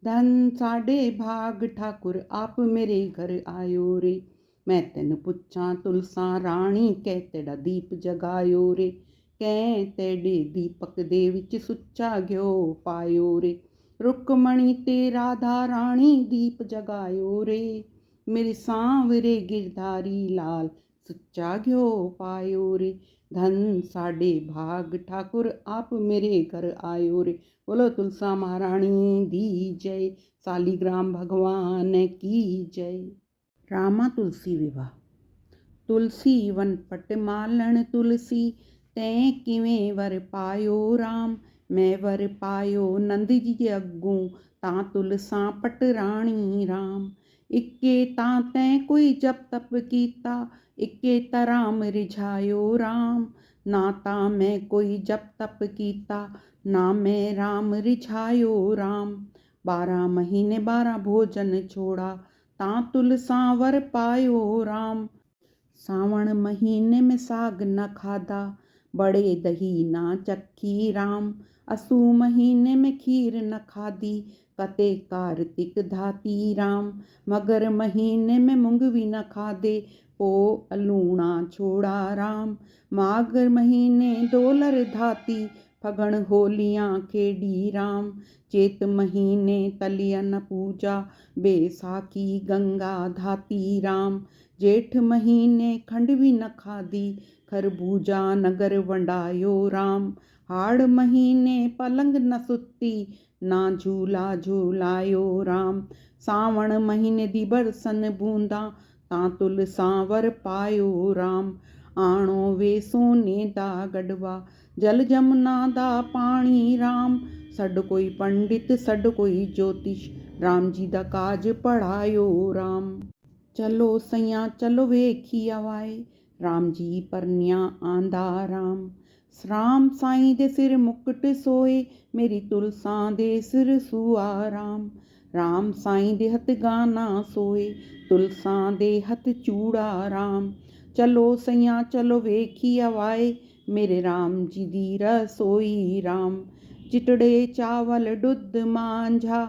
ਧਨ ਸਾਡੇ ਭਾਗ ਠਾਕੁਰ ਆਪ ਮੇਰੇ ਘਰ ਆਇਓ ਰੇ। ਮੈਂ ਤੈਨੂੰ ਪੁੱਛਾਂ ਤੁਲਸਾਂ ਰਾਣੀ ਕਹਿ ਤੇਰਾ ਦੀਪ ਜਗਾਇਓ ਰੇ। ਕਹਿ ਤੇਡੇ ਦੀਪਕ ਦੇ ਵਿੱਚ ਸੁੱਚਾ ਘਿਓ ਪਾਇਓ ਰੇ। ਰੁਕਮਣੀ ਤੇ ਰਾਧਾ ਰਾਣੀ ਦੀਪ ਜਗਾਇਓ ਰੇ। ਮੇਰੇ ਸਾਂਵਰੇ ਗਿਰਧਾਰੀ ਲਾਲ ਸੁੱਚਾ ਘਿਓ ਪਾਇਓ ਰੇ। ਧਨ ਸਾਡੇ ਭਾਗ ਠਾकुर आप मेरे घर आयो रे। बोलो तुलसा महारानी दी जय। सालीग्राम भगवान की जय। रामा तुलसी विवाह। तुलसी वन पट मालण तुलसी तैं किवें वर पायो राम। मैं वर पायो नंद जी अग्गों तां तुलसा पट राणी राम। इक्के तां तैं कोई जप तप कीता इक्के तराम रिझायो राम। ना तां मैं कोई जप तप कीता ना मैं राम रिझायो राम। 12 महीने 12 भोजन छोड़ा तां तुलसा वर पायो राम। सावण महीने में साग न खाधा बड़े दही ना चखी राम। असू महीने में खीर न खाधी कते कार्तिक धाती राम। मगर महीने में मूंगवी न खाधे पो अलूणा छोड़ा राम। माघ महीने डोलर धाती फगण होलियां खेड़ी राम। चेत महीने तलिया न पूजा बैसाखी गंगा धाती राम। जेठ महीने खंडवी न खाधी खरबूजा नगर वंडायो राम। हाड़ महीने पलंग न सुती ना झूला झूलायो राम। सावण महीने दी बरसन बूंदा तां तुलसा वर पायो राम। आणो वे सोने दा गढ़वा जल जमुना दा पानी राम। सड कोई पंडित सड कोई ज्योतिष राम जी दा काज पढ़ायो राम। चलो सैया चलो वेखी आवाए राम जी परनिया आंदा राम। राम साईं दे सिर मुकुट सोए मेरी तुलसा दे सिर सुआ राम। राम साईं दे हथ गाना सोए तुलसा दे हथ चूड़ा राम। चलो सैया चलो वेखी आवाए मेरे राम जी दी रसोई राम। चिटड़े चावल दुध मांझा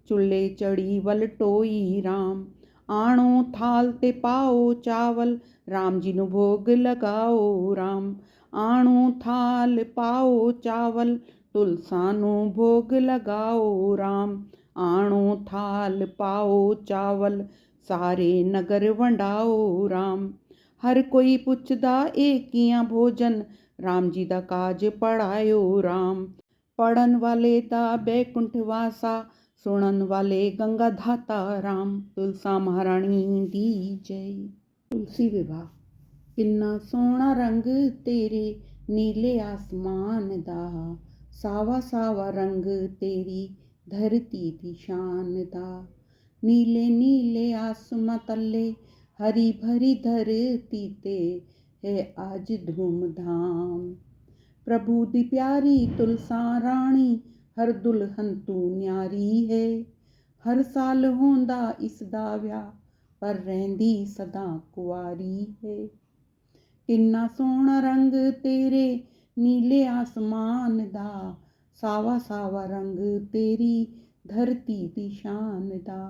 चुल्हे चढ़ी वल टोई राम। आणो थाल ते पाओ चावल राम जी नू भोग लगाओ राम। आणो थाल पाओ चावल तुलसा नू भोग लगाओ राम। आणो थाल पाओ चावल सारे नगर वंडाओ राम। हर कोई पुछदा ए कियां भोजन राम जी दा काज पढ़ायो राम। पढ़न वाले दा बैकुंठ वासा सुनन वाले गंगा धाता राम। तुलसा महारानी दी जय। तुलसी विवाह। किन्ना सोहना रंग तेरे नीले आसमान दा सावा सावा रंग तेरी धरती दी शान दा। नीले नीले आसमां तले हरी भरी धरती ते है आज धूमधाम। प्रभु दी प्यारी तुलसा रानी हर दुल्हन तू न्यारी है। हर साल होंदा इसदा व्याह पर रहंदी सदा कुआरी है। किन्ना सोहना रंग तेरे नीले आसमान दा सावा सावा रंग तेरी धरती दी शान दा।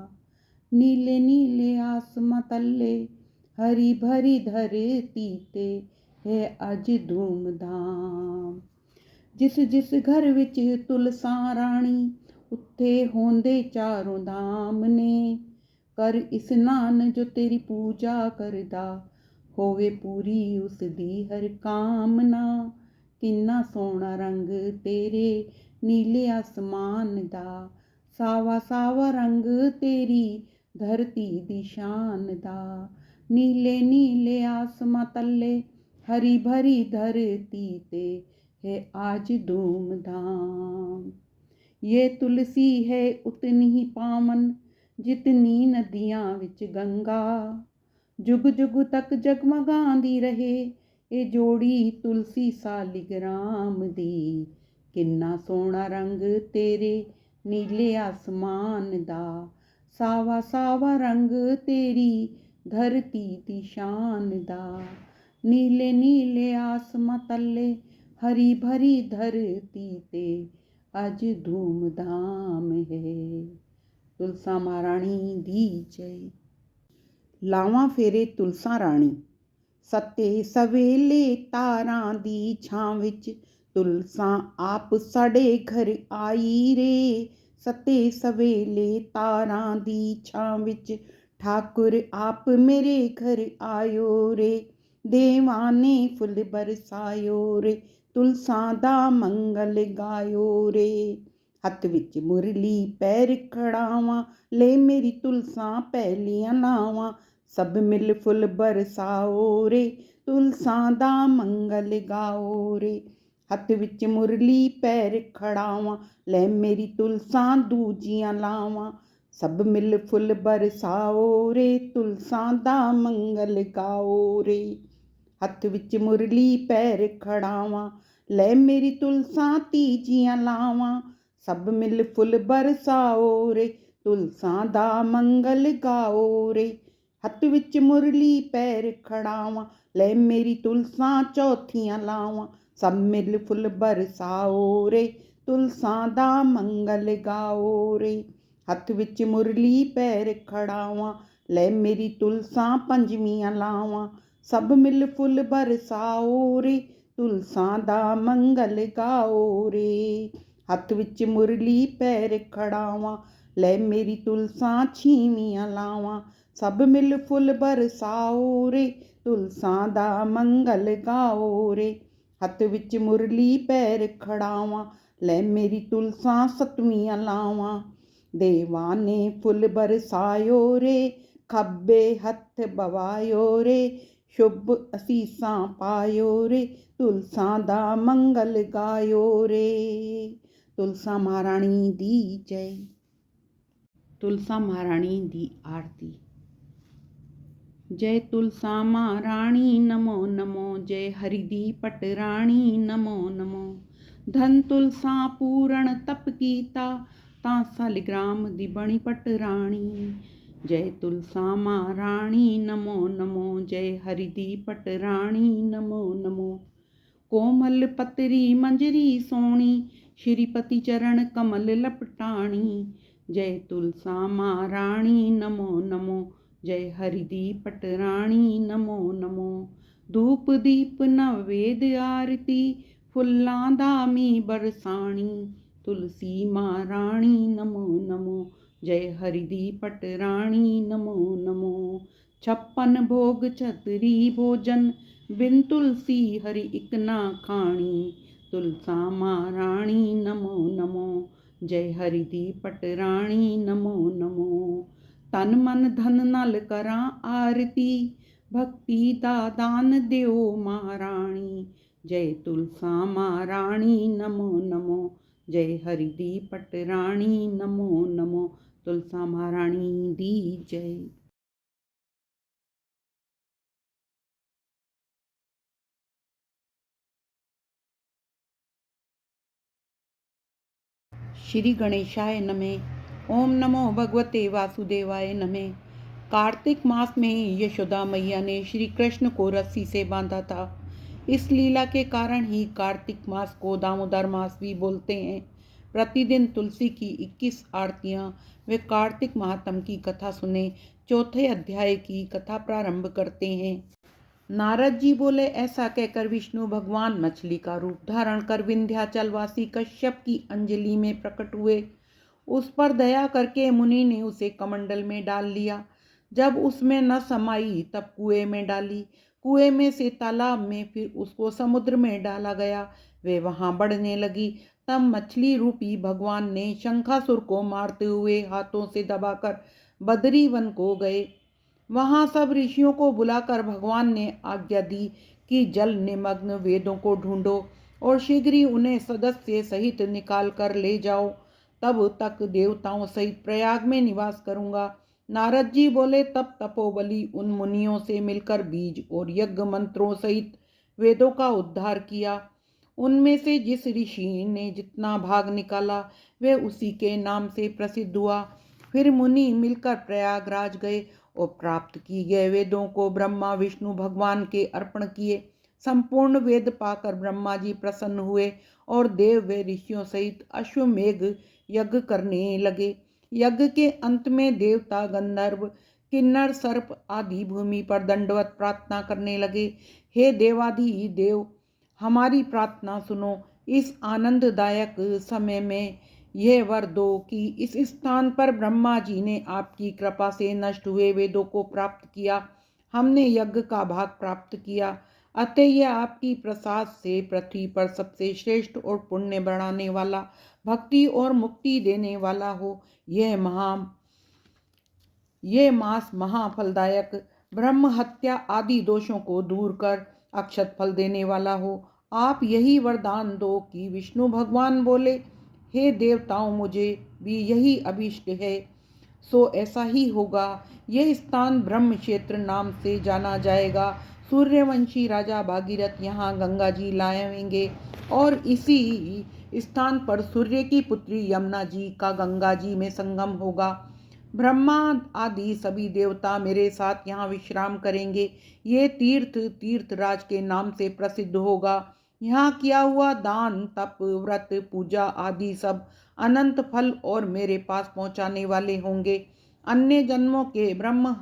नीले नीले आसमां तले हरी भरी धरती ते है अज धूमधाम। जिस जिस घर विच तुलसा रानी उत्थे होंदे चारों धाम ने। कर इस्नान जो तेरी पूजा करदा होवे पूरी उस दी हर कामना। किन्ना सोहना रंग तेरे नीले आसमान दा सावा सावा रंग तेरी धरती दी शान दा। नीले नीले आसमां तले हरी भरी धरती ते है आज धूमधाम। ये तुलसी है उतनी ही पावन जितनी नदियां विच गंगा। जुग जुग तक जगमगांदी रहे ये जोड़ी तुलसी सालिग्राम दी। किन्ना सोहना रंग तेरे नीले आसमान दा सावा सावा रंग तेरी धरती दी शान दा। नीले नीले आसमां तले हरी भरी धरती ते अज धूमधाम है। तुलसा महारानी दी जय। ਲਾਵਾਂ ਫੇਰੇ ਤੁਲਸਾ ਰਾਣੀ। ਸੱਤੇ ਸਵੇਲੇ ਤਾਰਾਂ ਦੀ ਛਾਂ ਵਿੱਚ ਤੁਲਸਾ ਆਪ ਸਾਡੇ ਘਰ ਆਈ ਰੇ। ਸੱਤੇ ਸਵੇਲੇ ਤਾਰਾਂ ਦੀ ਛਾਂ ਵਿੱਚ ਠਾਕੁਰ ਆਪ ਮੇਰੇ ਘਰ ਆਇਓ ਰੇ। ਦੇਵਾਂ ਨੇ ਫੁੱਲ ਬਰਸਾਇਓ ਰੇ, ਤੁਲਸਾ ਦਾ ਮੰਗਲ ਗਾਇਓ ਰੇ। ਹੱਥ ਵਿੱਚ ਮੁਰਲੀ ਪੈਰ ਖੜਾਵਾਂ, ਲੈ ਮੇਰੀ ਤੁਲਸਾ ਪਹਿਲੀਆਂ ਨਾਵਾਂ। ਸਭ ਮਿਲ ਫੁੱਲ ਬਰਸਾਓ ਰੇ, ਤੁਲਸਾ ਦਾ ਮੰਗਲ ਗਾਓ ਰੇ। ਹੱਥ ਵਿੱਚ ਮੁਰਲੀ ਪੈਰ ਖੜਾਵਾਂ, ਲੈ ਮੇਰੀ ਤੁਲਸਾ ਦੂਜੀਆਂ ਲਾਵਾਂ। ਸਭ ਮਿਲ ਫੁੱਲ ਬਰਸਾਓ ਰੇ, ਤੁਲਸਾ ਦਾ ਮੰਗਲ ਗਾਓ ਰੇ। ਹੱਥ ਵਿੱਚ ਮੁਰਲੀ ਪੈਰ ਖੜਾਵਾਂ, ਲੈ ਮੇਰੀ ਤੁਲਸਾ ਤੀਜੀਆਂ ਲਾਵਾਂ। ਸਭ ਮਿਲ ਫੁੱਲ ਬਰਸਾਓ ਰੇ, ਤੁਲਸਾ ਦਾ ਮੰਗਲ ਗਾਓ ਰੇ। ਹੱਥ ਵਿੱਚ ਮੁਰਲੀ ਪੈਰ ਖੜਾਵਾਂ, ਲੈ ਮੇਰੀ ਤੁਲਸਾ ਚੌਥੀਆਂ ਲਾਵਾਂ। ਸਭ ਮਿਲ ਫੁੱਲ ਬਰਸਾਓ ਰੇ, ਤੁਲਸਾ ਦਾ ਮੰਗਲ ਗਾਓ ਰੇ। ਹੱਥ ਵਿੱਚ ਮੁਰਲੀ ਪੈਰ ਖੜਾਵਾਂ, ਲੈ ਮੇਰੀ ਤੁਲਸਾ ਪੰਜਵੀਆਂ ਲਾਵਾਂ। ਸਭ ਮਿਲ ਫੁੱਲ ਬਰਸਾਓ ਰੇ, ਤੁਲਸਾ ਦਾ ਮੰਗਲ ਗਾਓ ਰੇ। ਹੱਥ ਵਿੱਚ ਮੁਰਲੀ ਪੈਰ ਖੜਾਵਾਂ, ਲੈ ਮੇਰੀ ਤੁਲਸਾ ਛੀਵੀਆਂ ਲਾਵਾਂ। ਸਭ ਮਿਲ ਫੁੱਲ ਬਰਸਾਓ ਰੇ, ਤੁਲਸਾ ਦਾ ਮੰਗਲ ਗਾਓ ਰੇ। ਹੱਥ ਵਿੱਚ ਮੁਰਲੀ ਪੈਰ ਖੜਾਵਾਂ, ਲੈ ਮੇਰੀ ਤੁਲਸਾ ਸੱਤਵੀਆਂ ਲਾਵਾਂ। ਦੇਵਾਂ ਨੇ ਫੁੱਲ ਬਰਸਾਇਓ ਰੇ, ਖੱਬੇ ਹੱਥ ਬਵਾਇਓ ਰੇ। ਸ਼ੁਭ ਅਸੀਸਾਂ ਪਾਇਓ ਰੇ, ਤੁਲਸਾ ਦਾ ਮੰਗਲ ਗਾਇਓ ਰੇ। ਤੁਲਸਾ ਮਹਾਰਾਣੀ ਦੀ ਜੈ। ਤੁਲਸਾ ਮਹਾਰਾਣੀ ਦੀ ਆਰਤੀ। जय तुलसा महाराणी नमो नमो, जय हरि दी पटराणी नमो नमो। धन तुलसा पूरण तप कीता, तां सालिग्राम दी बणी पटराणी। जय तुलसा महाराणी नमो नमो, जय हरि दी पटराणी नमो नमो। कोमल पतरी मंजरी सोणी, श्रीपति चरण कमल लपटाणी। जय तुलसा महाराणी नमो नमो, जय हरि दी पटराणी नमो नमो। धूप दीप नवेद आरती, फुल्लां दा मी बरसाणी। तुलसी महाराणी नमो नमो, जय हरि दी पटराणी नमो नमो। छप्पन भोग छतरी भोजन, बिन तुलसी हरि इक ना खाणी। तुलसा महाराणी नमो नमो, जय हरि दी पटराणी नमो नमो। तन मन धन नाल करां आरती, भक्ति दा दान दिओ महाराणी। जय तुलसा महाराणी नमो नमो, जय हरि दी पटराणी नमो नमो। तुलसा महाराणी दी जय। श्री गणेशाय नमः। ओम नमो भगवते वासुदेवाय नमः। कार्तिक मास में यशोदा मैया ने श्री कृष्ण को रस्सी से बांधा था। इस लीला के कारण ही कार्तिक मास को दामोदर मास भी बोलते हैं। प्रतिदिन तुलसी की 21 आरतियां वे कार्तिक महात्म की कथा सुने चौथे अध्याय की कथा प्रारंभ करते हैं। नारद जी बोले, ऐसा कहकर विष्णु भगवान मछली का रूप धारण कर विंध्याचलवासी कश्यप की अंजलि में प्रकट हुए। उस पर दया करके मुनि ने उसे कमंडल में डाल लिया। जब उसमें न समाई तब कुएं में डाली, कुएं में से तालाब में, फिर उसको समुद्र में डाला गया। वे वहां बढ़ने लगी। तब मछली रूपी भगवान ने शंखासुर को मारते हुए हाथों से दबाकर बदरी वन को गए। वहां सब ऋषियों को बुलाकर भगवान ने आज्ञा दी कि जल निमग्न वेदों को ढूंढो और शीघ्र ही उन्हें सदस्य सहित निकाल कर ले जाओ। तब तक देवताओं सहित प्रयाग में निवास करूंगा। नारद जी बोले, तब तपोबली उन मुनियों से मिलकर बीज और यज्ञ मंत्रों सहित वेदों का उद्धार किया। उनमें से जिस ऋषि ने जितना भाग निकाला वह उसी के नाम से प्रसिद्ध हुआ। फिर मुनि मिलकर प्रयागराज गए और प्राप्त किए गए वेदों को ब्रह्मा विष्णु भगवान के अर्पण किए। संपूर्ण वेद पाकर ब्रह्मा जी प्रसन्न हुए और देव व ऋषियों सहित अश्वमेघ यज्ञ करने लगे। यज्ञ के अंत में देवता, गंधर्व, किन्नर, सर्प आदि भूमि पर दंडवत प्रार्थना करने लगे। हे देवाधिदेव, हमारी प्रार्थना सुनो। इस आनंददायक समय में यह वर दो कि इस स्थान पर ब्रह्मा जी ने आपकी कृपा से नष्ट हुए वेदों को प्राप्त किया। हमने यज्ञ का भाग प्राप्त किया, अतः यह आपकी प्रसाद से पृथ्वी पर सबसे श्रेष्ठ और पुण्य बढ़ाने वाला, भक्ति और मुक्ति देने वाला हो। ये मास महाफलदायक, ब्रह्म हत्या आदि दोषों को दूर कर अक्षत फल देने वाला हो। आप यही वरदान दो कि विष्णु भगवान बोले, हे देवताओं, मुझे भी यही अभिष्ट है। सो ऐसा ही होगा। यह स्थान ब्रह्म क्षेत्र नाम से जाना जाएगा। सूर्यवंशी राजा भागीरथ यहाँ गंगा जी लाएंगे और इसी स्थान पर सूर्य की पुत्री यमुना जी का गंगा जी में संगम होगा। ब्रह्मा आदि सभी देवता मेरे साथ यहाँ विश्राम करेंगे। ये तीर्थराज के नाम से प्रसिद्ध होगा। यहाँ किया हुआ दान, तप, व्रत, पूजा आदि सब अनंत फल और मेरे पास पहुँचाने वाले होंगे। अन्य जन्मों के ब्रह्म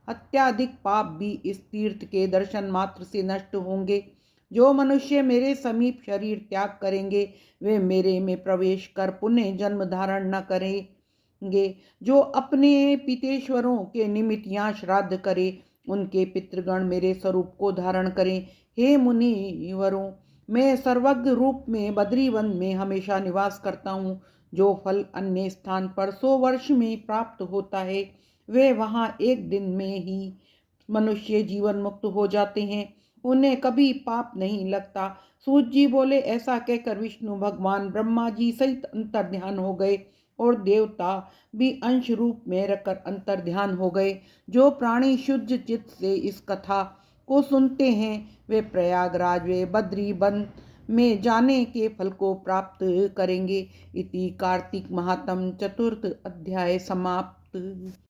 अत्याधिक पाप भी इस तीर्थ के दर्शन मात्र से नष्ट होंगे। जो मनुष्य मेरे समीप शरीर त्याग करेंगे, वे मेरे में प्रवेश कर पुनः जन्म धारण न करेंगे। जो अपने पितेश्वरों के निमित्त यहाँ श्राद्ध करे, उनके पितृगण मेरे स्वरूप को धारण करें। हे मुनिवरों, मैं सर्वज्ञ रूप में बद्रीवन में हमेशा निवास करता हूँ। जो फल अन्य स्थान पर 100 वर्ष में प्राप्त होता है, वे वहाँ एक दिन में ही मनुष्य जीवन मुक्त हो जाते हैं। उन्हें कभी पाप नहीं लगता। सूत जी बोले, ऐसा कहकर विष्णु भगवान ब्रह्मा जी सहित अंतर्ध्यान हो गए और देवता भी अंश रूप में रहकर अंतर्ध्यान हो गए। जो प्राणी शुद्ध चित्त से इस कथा को सुनते हैं, वे प्रयागराज वे बद्री वन में जाने के फल को प्राप्त करेंगे। इति कार्तिक महात्म चतुर्थ अध्याय समाप्त।